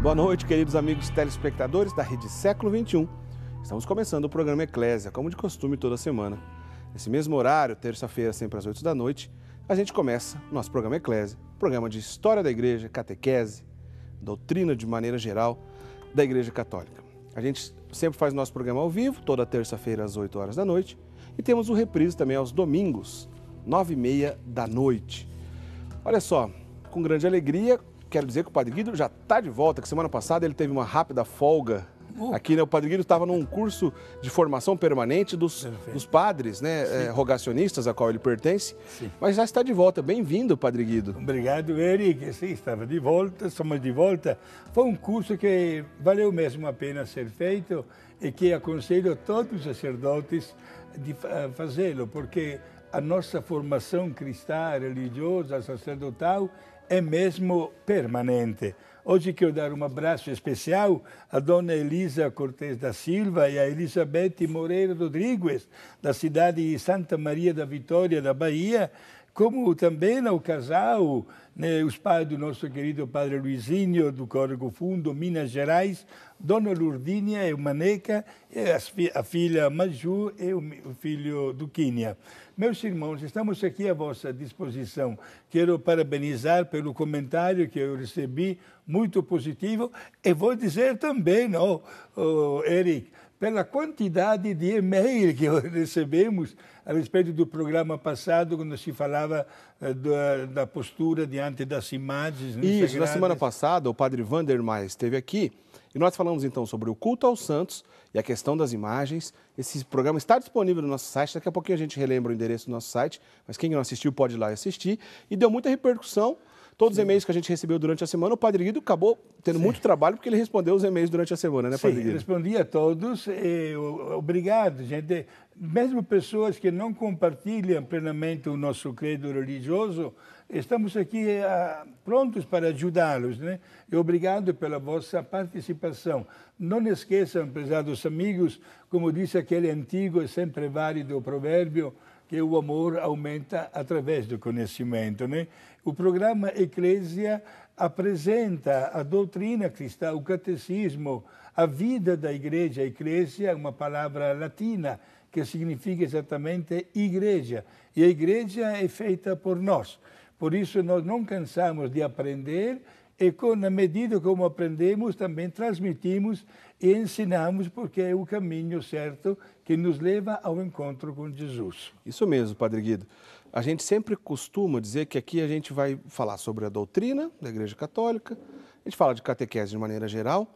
Boa noite, queridos amigos telespectadores da Rede Século XXI. Estamos começando o programa Eclésia, como de costume toda semana. Nesse mesmo horário, terça-feira, sempre às 8 da noite, a gente começa o nosso programa Eclésia, programa de história da igreja, catequese, doutrina de maneira geral da Igreja Católica. A gente sempre faz nosso programa ao vivo, toda terça-feira às 8 horas da noite, e temos o reprise também aos domingos, 9h30 da noite. Olha só, com grande alegria, quero dizer que o Padre Guido já está de volta, que semana passada ele teve uma rápida folga aqui, né? O Padre Guido estava num curso de formação permanente dos padres, né, rogacionistas, a qual ele pertence, mas já está de volta. Bem-vindo, Padre Guido. Obrigado, Eric. Sim, estava de volta, somos de volta. Foi um curso que valeu mesmo a pena ser feito e que aconselho a todos os sacerdotes de fazê-lo, porque a nossa formação cristã, religiosa, sacerdotal, é mesmo permanente. Hoje quero dar um abraço especial à dona Elisa Cortes da Silva e a Elizabeth Moreira Rodrigues, da cidade de Santa Maria da Vitória, da Bahia, como também ao casal, né, os pais do nosso querido Padre Luizinho, do Córrego Fundo, Minas Gerais, Dona Lourdinha e o Maneca, e a filha Maju e o filho Duquinha. Meus irmãos, estamos aqui à vossa disposição. Quero parabenizar pelo comentário que eu recebi, muito positivo, e vou dizer também, Eric, pela quantidade de e-mail que recebemos a respeito do programa passado, quando se falava da postura diante das imagens. Isso, na semana passada, o Padre Vandermais esteve aqui e nós falamos então sobre o culto aos santos e a questão das imagens. Esse programa está disponível no nosso site, daqui a pouquinho a gente relembra o endereço do nosso site, mas quem não assistiu pode ir lá e assistir. E deu muita repercussão. Todos os e-mails que a gente recebeu durante a semana, o Padre Guido acabou tendo muito trabalho, porque ele respondeu os e-mails durante a semana, né, Padre Guido? Sim, respondi a todos. Obrigado, gente. Mesmo pessoas que não compartilham plenamente o nosso credo religioso, estamos aqui prontos para ajudá-los, né? E obrigado pela vossa participação. Não esqueçam, prezados amigos, como disse aquele antigo e sempre válido provérbio, que o amor aumenta através do conhecimento, né? O programa Eclésia apresenta a doutrina cristã, o catecismo, a vida da igreja. Eclésia é uma palavra latina que significa exatamente igreja. E a igreja é feita por nós. Por isso nós não cansamos de aprender e, na medida como aprendemos, também transmitimos e ensinamos, porque é o caminho certo que nos leva ao encontro com Jesus. Isso mesmo, Padre Guido. A gente sempre costuma dizer que aqui a gente vai falar sobre a doutrina da Igreja Católica, a gente fala de catequese de maneira geral,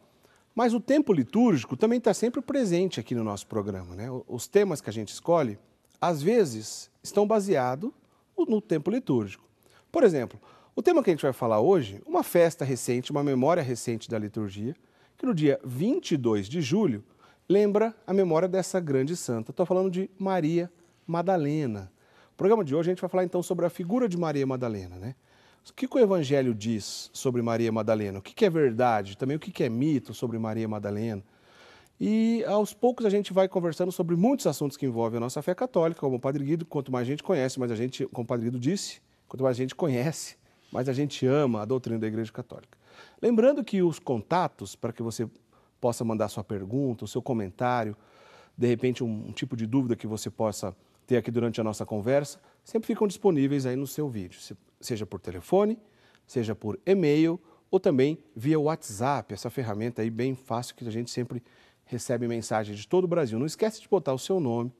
mas o tempo litúrgico também está sempre presente aqui no nosso programa, né? Os temas que a gente escolhe, às vezes, estão baseados no tempo litúrgico. Por exemplo, o tema que a gente vai falar hoje, uma festa recente, uma memória recente da liturgia, que no dia 22 de julho lembra a memória dessa grande santa. Estou falando de Maria Madalena. No programa de hoje a gente vai falar então sobre a figura de Maria Madalena, né? O que o Evangelho diz sobre Maria Madalena? O que é verdade? Também o que é mito sobre Maria Madalena? E aos poucos a gente vai conversando sobre muitos assuntos que envolvem a nossa fé católica, como o Padre Guido. Quanto mais gente conhece, mais a gente, como o Padre Guido disse, quanto mais a gente conhece, mais a gente ama a doutrina da Igreja Católica. Lembrando que os contatos, para que você possa mandar sua pergunta, o seu comentário, de repente um tipo de dúvida que você possa ter aqui durante a nossa conversa, sempre ficam disponíveis aí no seu vídeo, seja por telefone, seja por e-mail ou também via WhatsApp, essa ferramenta aí bem fácil que a gente sempre recebe mensagens de todo o Brasil. Não esquece de botar o seu nome,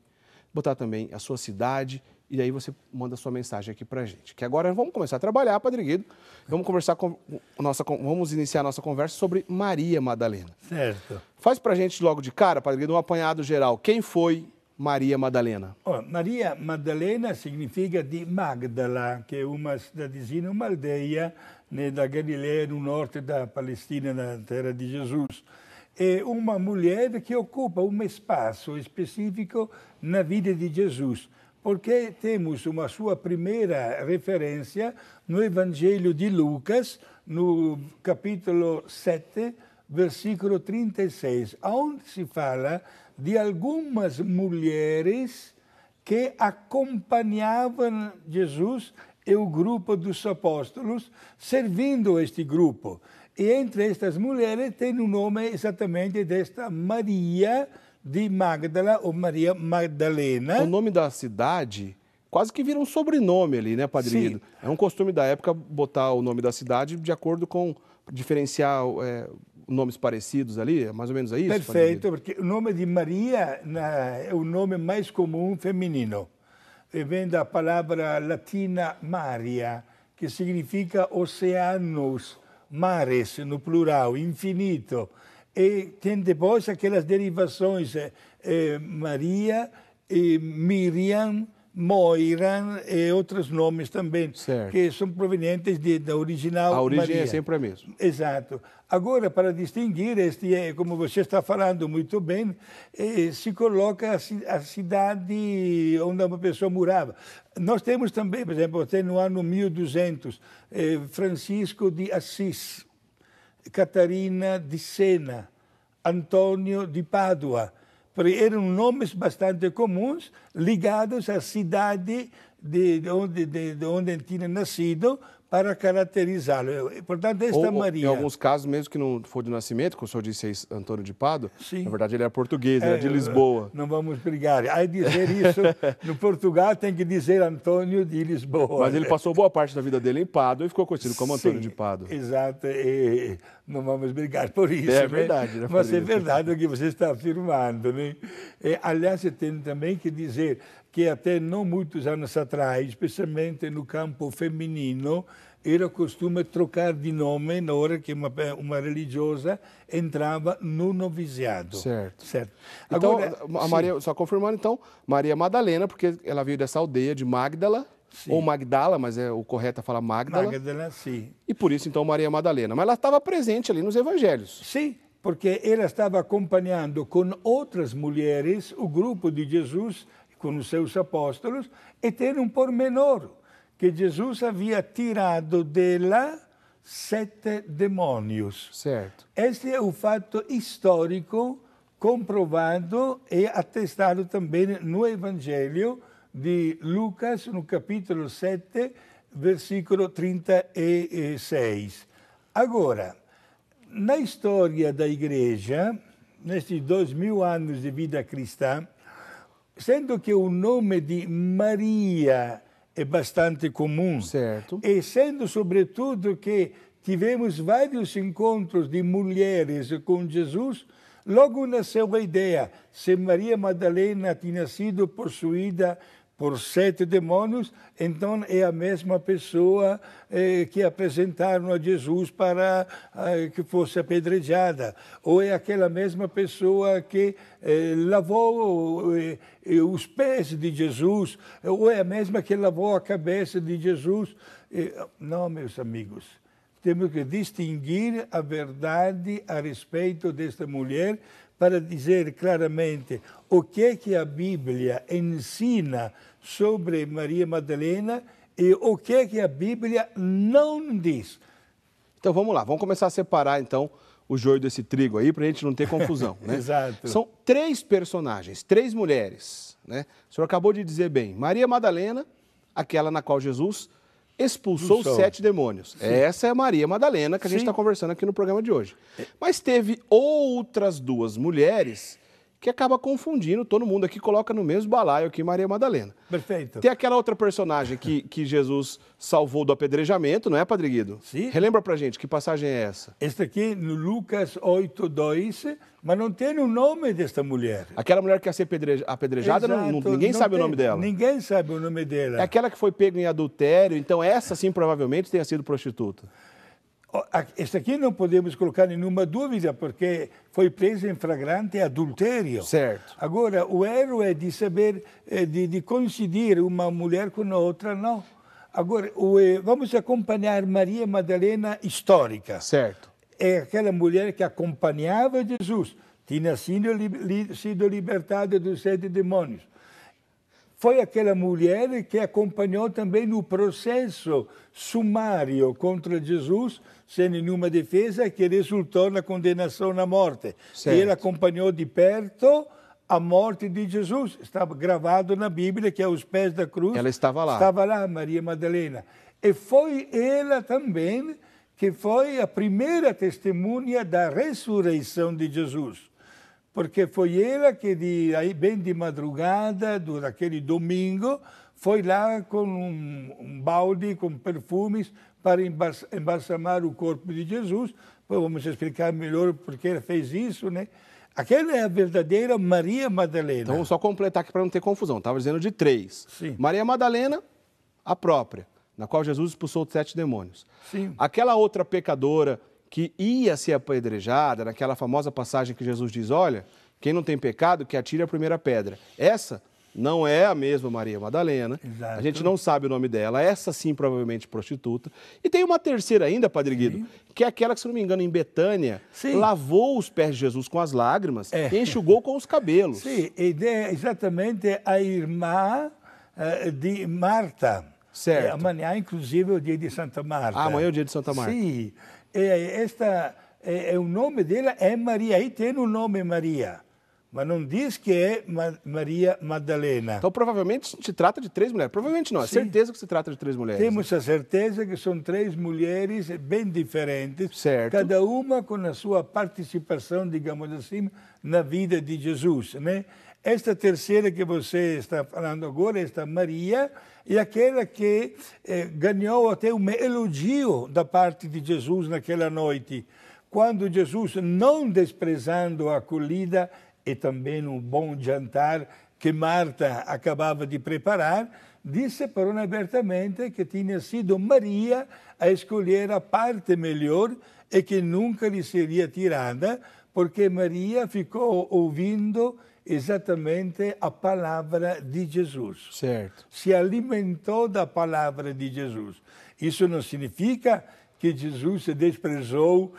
botar também a sua cidade e aí você manda a sua mensagem aqui pra gente. Que agora vamos começar a trabalhar, Padre Guido. Vamos iniciar a nossa conversa sobre Maria Madalena. Certo. Faz pra gente logo de cara, Padre Guido, um apanhado geral. Quem foi Maria Madalena? Maria Madalena significa de Magdala, que é uma cidadezinha, uma aldeia, né, da Galileia, no norte da Palestina, na terra de Jesus. É uma mulher que ocupa um espaço específico na vida de Jesus, porque temos uma sua primeira referência no Evangelho de Lucas, no capítulo 7, versículo 36, onde se fala de algumas mulheres que acompanhavam Jesus e o grupo dos apóstolos, servindo este grupo. E entre estas mulheres tem o nome exatamente desta Maria de Magdala, ou Maria Magdalena. O nome da cidade quase que vira um sobrenome ali, né, Padre Guido? É um costume da época botar o nome da cidade de acordo com diferenciar nomes parecidos ali, é mais ou menos isso? Perfeito, porque o nome de Maria é o nome mais comum feminino. E vem da palavra latina Maria, que significa oceanos, mares, no plural, infinito. E tem depois aquelas derivações, Maria, Miriam, Moira e outros nomes também, que são provenientes da original A origem Maria. é sempre a mesma. Exato. Agora, para distinguir, como você está falando muito bem, se coloca a cidade onde uma pessoa morava. Nós temos também, por exemplo, no ano 1200, Francisco de Assis, Catarina de Sena, Antônio de Pádua. Eram nomes bastante comuns, ligados à cidade de onde tinha nascido, para caracterizá-lo. Portanto, esta Maria... Em alguns casos, mesmo que não for de nascimento, como o senhor disse aí, Antônio de Pádua, sim, na verdade ele era português, ele era de Lisboa. Não vamos brigar. Aí dizer isso, no Portugal tem que dizer Antônio de Lisboa. Mas ele passou boa parte da vida dele em Pádua e ficou conhecido como Antônio de Pádua. Exato, e não vamos brigar por isso. É verdade. Né? Mas é verdade o que você está afirmando. Né? Aliás, tem também que dizer que até não muitos anos atrás, especialmente no campo feminino, era costume trocar de nome na hora que uma religiosa entrava no noviciado. Certo. Então, agora, a Maria, só confirmando então, Maria Madalena, porque ela veio dessa aldeia de Magdala, ou Magdala, mas o correto é falar Magdala. Magdala, sim. E por isso, então, Maria Madalena. Mas ela estava presente ali nos evangelhos. Sim, porque ela estava acompanhando com outras mulheres o grupo de Jesus, com os seus apóstolos, e tem um pormenor, que Jesus havia tirado dela 7 demônios. Certo. Este é o fato histórico, comprovado e atestado também no Evangelho de Lucas, no capítulo 7, versículo 36. Agora, na história da Igreja, nestes 2000 anos de vida cristã, sendo que o nome de Maria é bastante comum, certo, e sendo sobretudo que tivemos vários encontros de mulheres com Jesus, logo nasceu a ideia, se Maria Madalena tinha sido possuída por 7 demônios, então é a mesma pessoa que apresentaram a Jesus para que fosse apedrejada. Ou é aquela mesma pessoa que lavou os pés de Jesus, ou é a mesma que lavou a cabeça de Jesus. Não, meus amigos, temos que distinguir a verdade a respeito desta mulher para dizer claramente o que a Bíblia ensina sobre Maria Madalena e o que a Bíblia não diz. Então vamos lá, vamos começar a separar então o joio desse trigo aí para a gente não ter confusão, né? Exato. São 3 personagens, 3 mulheres, né? O senhor acabou de dizer bem, Maria Madalena, aquela na qual Jesus expulsou 7 demônios. Sim. Essa é a Maria Madalena que a gente está conversando aqui no programa de hoje. Mas teve outras 2 mulheres que acaba confundindo, todo mundo aqui coloca no mesmo balaio aqui Maria Madalena. Perfeito. Tem aquela outra personagem que Jesus salvou do apedrejamento, não é, Padre Guido? Sim. Relembra pra gente, que passagem é essa? Esta aqui no Lucas 8:2, mas não tem o nome desta mulher. Aquela mulher que ia ser apedrejada, ninguém sabe o nome dela. Ninguém sabe o nome dela. É aquela que foi pega em adultério, então essa sim provavelmente tenha sido prostituta. Esta aqui não podemos colocar nenhuma dúvida, porque foi presa em flagrante adultério. Certo. Agora, o erro é de saber, de coincidir uma mulher com a outra, não. Agora, vamos acompanhar Maria Madalena histórica. Certo. É aquela mulher que acompanhava Jesus, tinha sido libertada dos 7 demônios. Foi aquela mulher que acompanhou também no processo sumário contra Jesus, sem nenhuma defesa, que resultou na condenação à morte. Certo. E ela acompanhou de perto a morte de Jesus. Estava gravado na Bíblia que aos pés da cruz. Ela estava lá. Estava lá, Maria Madalena. E foi ela também que foi a primeira testemunha da ressurreição de Jesus. Porque foi ela que, bem de madrugada, daquele domingo, foi lá com um balde com perfumes para embalsamar o corpo de Jesus. Depois vamos explicar melhor por que ela fez isso, né? Aquela é a verdadeira Maria Madalena. Então, vamos só completar aqui para não ter confusão. Estava dizendo de 3. Sim. Maria Madalena, a própria, na qual Jesus expulsou os 7 demônios. Sim. Aquela outra pecadora que ia ser apedrejada, naquela famosa passagem que Jesus diz, olha, quem não tem pecado, que atire a primeira pedra. Essa não é a mesma Maria Madalena. Exato. A gente não sabe o nome dela. Essa sim, provavelmente prostituta. E tem uma terceira ainda, Padre Guido, que é aquela que, se não me engano, em Betânia, lavou os pés de Jesus com as lágrimas e enxugou com os cabelos. Sim, é exatamente a irmã de Marta. Certo. Amanhã, inclusive, é o dia de Santa Marta. Amanhã é o dia de Santa Marta. Sim. O nome dela é Maria. Aí tem o nome Maria. Mas não diz que é Maria Madalena. Então, provavelmente, se trata de 3 mulheres. Provavelmente não, é certeza que se trata de 3 mulheres. Temos a certeza que são 3 mulheres bem diferentes, certo. Cada uma com a sua participação, digamos assim, na vida de Jesus, né? Esta terceira que você está falando agora, esta Maria, é aquela que ganhou até um elogio da parte de Jesus naquela noite, quando Jesus, não desprezando a acolhida, e também um bom jantar que Marta acabava de preparar, disse para ela abertamente que tinha sido Maria a escolher a parte melhor e que nunca lhe seria tirada, porque Maria ficou ouvindo exatamente a palavra de Jesus. Certo. Se alimentou da palavra de Jesus. Isso não significa que Jesus desprezou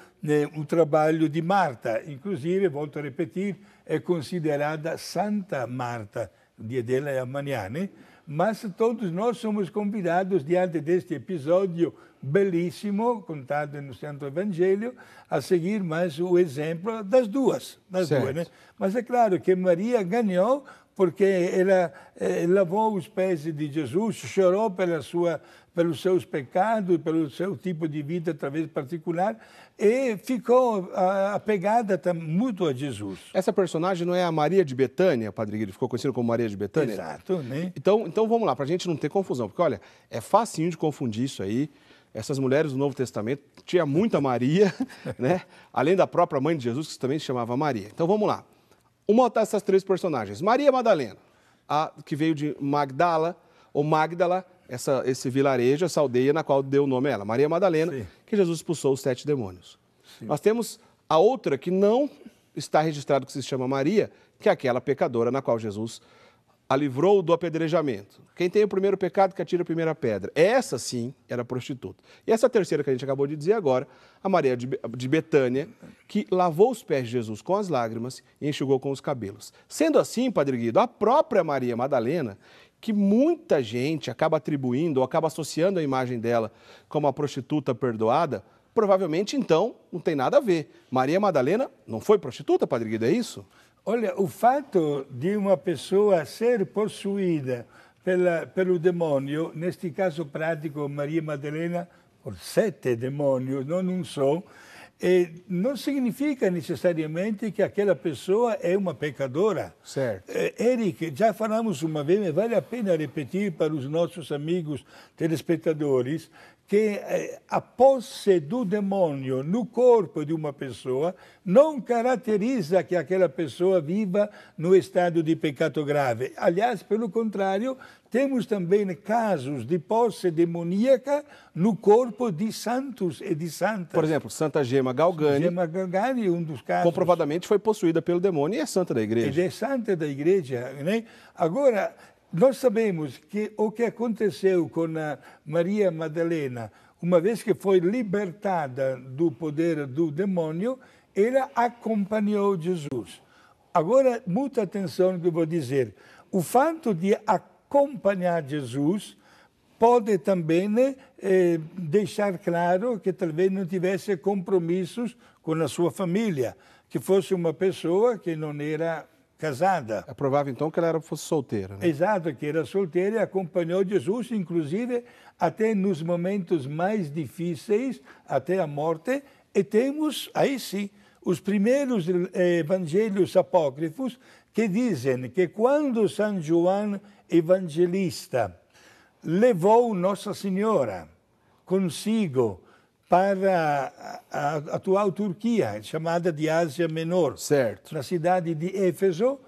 o trabalho de Marta. Inclusive, volto a repetir, é considerada Santa Marta. O dia dela é amanhã, né? Mas todos nós somos convidados, diante deste episódio belíssimo, contado no Santo Evangelho, a seguir mais o exemplo das duas. Né? Mas é claro que Maria ganhou porque ela lavou os pés de Jesus, chorou pelos seus pecados, pelo seu tipo de vida, talvez particular, e ficou apegada muito a Jesus. Essa personagem não é a Maria de Betânia, Padre Guido? Ficou conhecida como Maria de Betânia? Exato, né? Então vamos lá, para a gente não ter confusão, porque olha, é facinho de confundir isso aí. Essas mulheres do Novo Testamento, tinha muita Maria, né? Além da própria mãe de Jesus, que também se chamava Maria. Então vamos lá. Uma dessas 3 personagens. Maria Madalena, que veio de Magdala, ou Magdala, esse vilarejo, essa aldeia na qual deu o nome a ela. Maria Madalena, sim, que Jesus expulsou os 7 demônios. Sim. Nós temos a outra que não está registrado que se chama Maria, que é aquela pecadora na qual Jesus a livrou do apedrejamento. Quem tem o primeiro pecado, que atira a primeira pedra. Essa, sim, era prostituta. E essa terceira que a gente acabou de dizer agora, a Maria de Betânia, que lavou os pés de Jesus com as lágrimas e enxugou com os cabelos. Sendo assim, Padre Guido, a própria Maria Madalena, que muita gente acaba atribuindo ou acaba associando a imagem dela como a prostituta perdoada, provavelmente, então, não tem nada a ver. Maria Madalena não foi prostituta, Padre Guido, é isso? Olha, o fato de uma pessoa ser possuída pelo demônio, neste caso prático, Maria Madalena, por 7 demônios, não um só, não significa necessariamente que aquela pessoa é uma pecadora. Certo. Eric, já falamos uma vez, mas vale a pena repetir para os nossos amigos telespectadores, que a posse do demônio no corpo de uma pessoa não caracteriza que aquela pessoa viva no estado de pecado grave. Aliás, pelo contrário, temos também casos de posse demoníaca no corpo de santos e de santas. Por exemplo, Santa Gema Galgani. Gema Galgani, um dos casos. Comprovadamente foi possuída pelo demônio e é santa da igreja. E é santa da igreja, né? Agora, nós sabemos que o que aconteceu com a Maria Madalena, uma vez que foi libertada do poder do demônio, ela acompanhou Jesus. Agora, muita atenção no que eu vou dizer. O fato de acompanhar Jesus pode também deixar claro que talvez não tivesse compromissos com a sua família, que fosse uma pessoa que não era casada. É provável, então, que ela fosse solteira, né? Exato, que era solteira e acompanhou Jesus, inclusive, até nos momentos mais difíceis, até a morte. E temos, aí sim, os primeiros evangelhos apócrifos que dizem que quando São João Evangelista levou Nossa Senhora consigo para a atual Turquia, chamada de Ásia Menor, Certo. na cidade de Éfeso,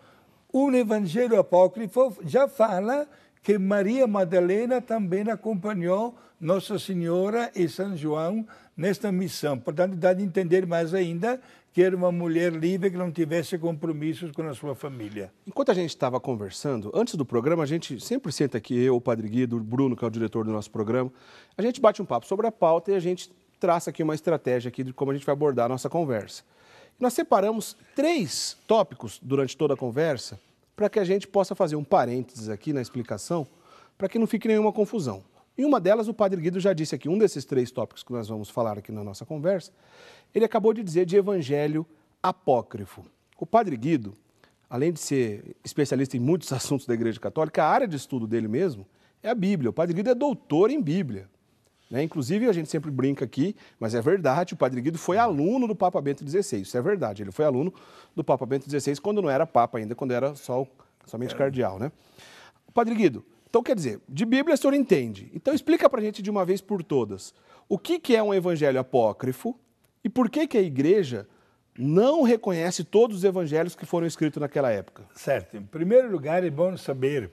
um evangelho apócrifo já fala que Maria Madalena também acompanhou Nossa Senhora e São João nesta missão. Portanto, dá de entender mais ainda que era uma mulher livre que não tivesse compromissos com a sua família. Enquanto a gente estava conversando, antes do programa, a gente sempre senta aqui, eu, o Padre Guido, o Bruno, que é o diretor do nosso programa, a gente bate um papo sobre a pauta e a gente traça aqui uma estratégia aqui de como a gente vai abordar a nossa conversa. Nós separamos 3 tópicos durante toda a conversa para que a gente possa fazer um parênteses aqui na explicação, para que não fique nenhuma confusão. E uma delas, o Padre Guido já disse aqui, um desses 3 tópicos que nós vamos falar aqui na nossa conversa, ele acabou de dizer de evangelho apócrifo. O Padre Guido, além de ser especialista em muitos assuntos da Igreja Católica, a área de estudo dele mesmo é a Bíblia. O Padre Guido é doutor em Bíblia. Inclusive, a gente sempre brinca aqui, mas é verdade, o Padre Guido foi aluno do Papa Bento XVI, isso é verdade, ele foi aluno do Papa Bento XVI quando não era Papa ainda, quando era somente cardeal, né? Padre Guido, então quer dizer, de Bíblia o senhor entende, então explica pra gente de uma vez por todas, o que é um evangelho apócrifo e por que a Igreja não reconhece todos os evangelhos que foram escritos naquela época? Certo, em primeiro lugar é bom saber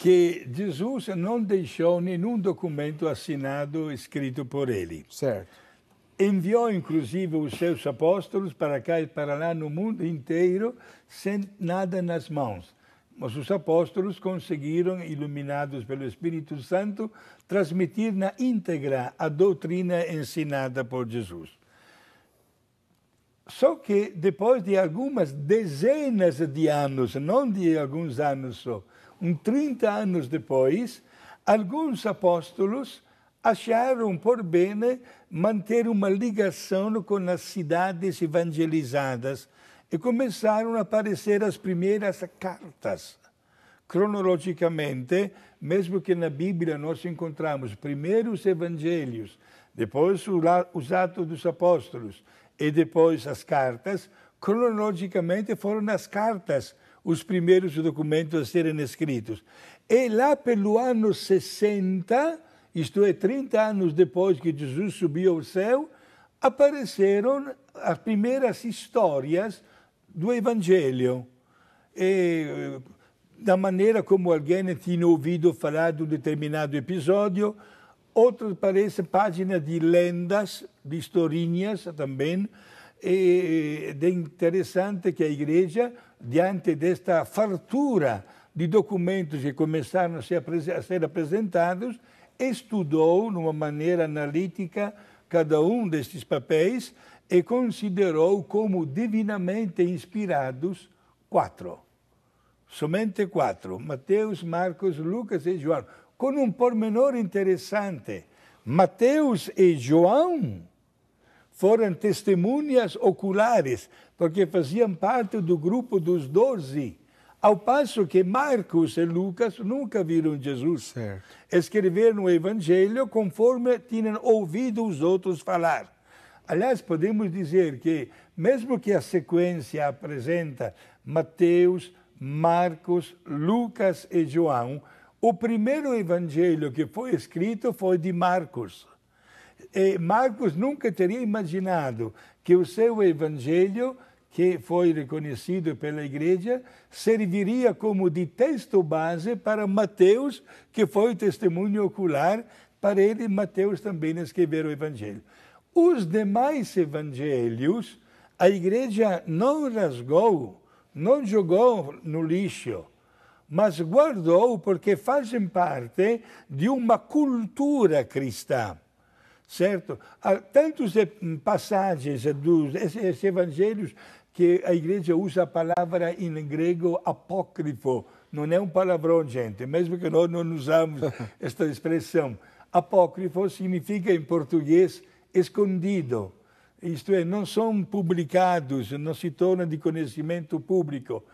que Jesus não deixou nenhum documento assinado, escrito por ele. Certo. Enviou, inclusive, os seus apóstolos para cá e para lá no mundo inteiro, sem nada nas mãos. Mas os apóstolos conseguiram, iluminados pelo Espírito Santo, transmitir na íntegra a doutrina ensinada por Jesus. Só que depois de algumas dezenas de anos, não de alguns anos só, 30 anos depois, alguns apóstolos acharam por bem manter uma ligação com as cidades evangelizadas e começaram a aparecer as primeiras cartas. Cronologicamente, mesmo que na Bíblia nós encontramos primeiro os evangelhos, depois os Atos dos Apóstolos e depois as cartas, cronologicamente foram as cartas os primeiros documentos a serem escritos. E lá pelo ano 60, isto é, 30 anos depois que Jesus subiu ao céu, apareceram as primeiras histórias do Evangelho. E, da maneira como alguém tinha ouvido falar de um determinado episódio, outros parecem páginas de lendas, de historinhas também. E é interessante que a Igreja, diante desta fartura de documentos que começaram a ser apresentados, estudou, de uma maneira analítica, cada um destes papéis e considerou como divinamente inspirados 4. Somente 4. Mateus, Marcos, Lucas e João. Com um pormenor interessante. Mateus e João foram testemunhas oculares, porque faziam parte do grupo dos 12, ao passo que Marcos e Lucas nunca viram Jesus. Certo. Escreveram o Evangelho conforme tinham ouvido os outros falar. Aliás, podemos dizer que, mesmo que a sequência apresenta Mateus, Marcos, Lucas e João, o primeiro Evangelho que foi escrito foi de Marcos. E Marcos nunca teria imaginado que o seu evangelho, que foi reconhecido pela Igreja, serviria como de texto base para Mateus, que foi testemunho ocular. Para ele, Mateus também escreveu o evangelho. Os demais evangelhos, a Igreja não rasgou, não jogou no lixo, mas guardou porque fazem parte de uma cultura cristã. Certo? Há tantas passagens desses evangelhos que a Igreja usa a palavra em grego apócrifo. Não é um palavrão, gente, mesmo que nós não usamos esta expressão. Apócrifo significa, em português, escondido. Isto é, não são publicados, não se tornam de conhecimento público.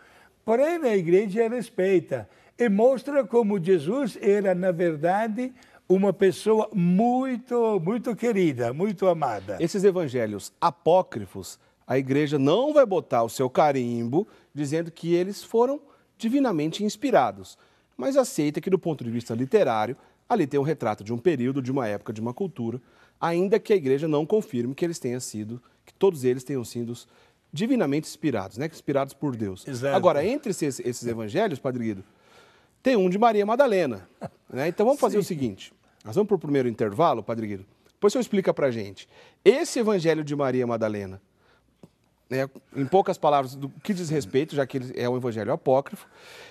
Porém, a igreja respeita e mostra como Jesus era, na verdade, uma pessoa muito, muito querida, muito amada. Esses evangelhos apócrifos, a igreja não vai botar o seu carimbo dizendo que eles foram divinamente inspirados, mas aceita que, do ponto de vista literário, ali tem um retrato de um período, de uma época, de uma cultura, ainda que a igreja não confirme que eles tenham sido, que todos eles tenham sido divinamente inspirados, né? Inspirados por Deus. Exato. Agora, entre esses evangelhos, Padre Guido, tem um de Maria Madalena, né? Então vamos fazer o seguinte, nós vamos para o primeiro intervalo, Padre Guido, depois o senhor explica para a gente. Esse evangelho de Maria Madalena, né, em poucas palavras, do que diz respeito, já que ele é um evangelho apócrifo.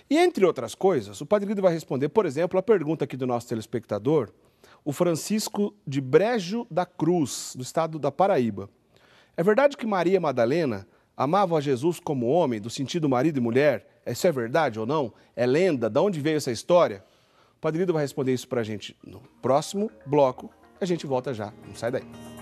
E, entre outras coisas, o Padre Guido vai responder, por exemplo, a pergunta aqui do nosso telespectador, o Francisco de Brejo da Cruz, do estado da Paraíba. É verdade que Maria Madalena amava a Jesus como homem, do sentido marido e mulher? Isso é verdade ou não? É lenda? De onde veio essa história? O Padre Guido vai responder isso para a gente no próximo bloco. A gente volta já. Não sai daí.